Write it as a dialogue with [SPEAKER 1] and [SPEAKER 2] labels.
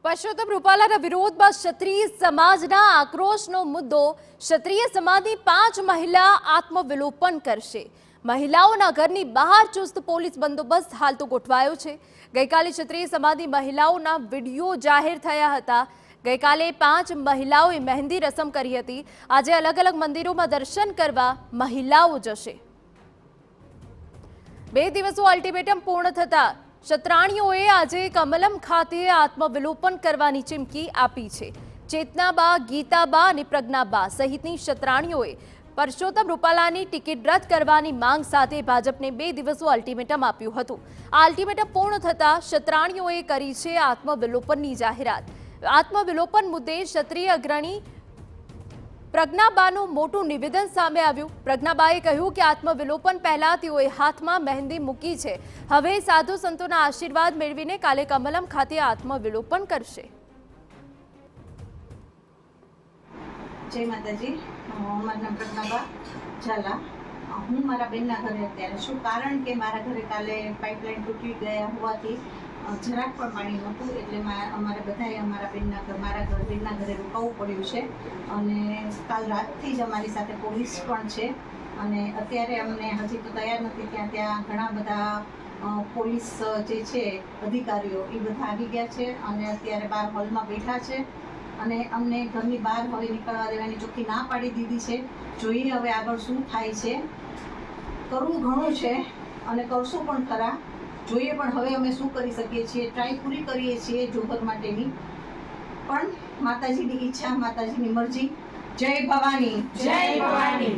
[SPEAKER 1] પરસોત્તમ રૂપાલાના વિરોધમાં ક્ષત્રિય સમાજના આક્રોશનો મુદ્દો ક્ષત્રિય સમાજની 5 મહિલા આત્મવિલોપન કરશે। મહિલાઓના ઘરની બહાર ચુસ્ત પોલીસ બંદોબસ્ત હાલ તો ગોઠવાયો છે। ગઈકાલે ક્ષત્રિય સમાજની મહિલાઓના વિડીયો જાહેર થયા હતા। ગઈકાલે 5 મહિલાઓએ મહેંદી રસમ કરી હતી। આજે અલગ અલગ મંદિરોમાં દર્શન કરવા મહિલાઓ જશે। 2 દિવસો અલ્ટિમેટમ પૂર્ણ થતા ક્ષત્રાણીઓએ આજે કમલમ ખાતે આત્મવિલોપન કરવાની ચીમકી આપી છે। ચેતનાબા, ગીતાબા અને પ્રજ્ઞાબા સહિતની ક્ષત્રાણીઓએ પરસોત્તમ રૂપાલાની ટિકિટ રદ કરવાની માંગ સાથે ભાજપને 2 દિવસો અલ્ટિમેટમ આપ્યું હતું। આ અલ્ટિમેટમ પૂર્ણ થતા ક્ષત્રાણીઓએ કરી છે આત્મવિલોપનની જાહેરાત। આત્મવિલોપન મુદ્દે ક્ષત્રિય અગ્રણી પ્રજ્ઞાબાનું મોટું નિવેદન સામે આવ્યું। પ્રજ્ઞાબાએ કહ્યું કે આત્મવિલોપન પહેલા તેઓએ હાથમાં મહેંદી મૂકી છે। હવે સાધુ સંતોના આશીર્વાદ મેળવીને કાલે કમલમ ખાતે આત્મવિલોપન કરશે।
[SPEAKER 2] જય માતાજી, મારું નામ પ્રજ્ઞાબા ઝાલા। હું મારા બેનના ઘરે અત્યારે છું, કારણ કે મારા ઘરે કાલે પાઇપલાઇન તૂટી ગયા હોવાથી જરાક પણ પાણી નહોતું, એટલે અમારે બધાએ મારા બેનના ઘરે રોકાવું પડ્યું છે। અને કાલ રાતથી જ અમારી સાથે પોલીસ પણ છે, અને અત્યારે અમને હજી તો તૈયાર નથી ત્યાં ઘણા બધા પોલીસ જે છે અધિકારીઓ એ બધા આવી ગયા છે, અને અત્યારે બહાર હોલમાં બેઠા છે, અને અમને ઘરની બહાર હવે નીકળવા દેવાની ચોખ્ખી ના પાડી દીધી છે। જોઈએ હવે આગળ શું થાય છે। કરવું ઘણું છે અને કરશું પણ ખરા, જોઈએ પણ હવે અમે શું કરી શકીએ છીએ। ટ્રાય પૂરી કરીએ છીએ જોહર માટેની, પણ માતાજીની ઈચ્છા, માતાજીની મરજી। જય ભવાની,
[SPEAKER 3] જય ભવાની।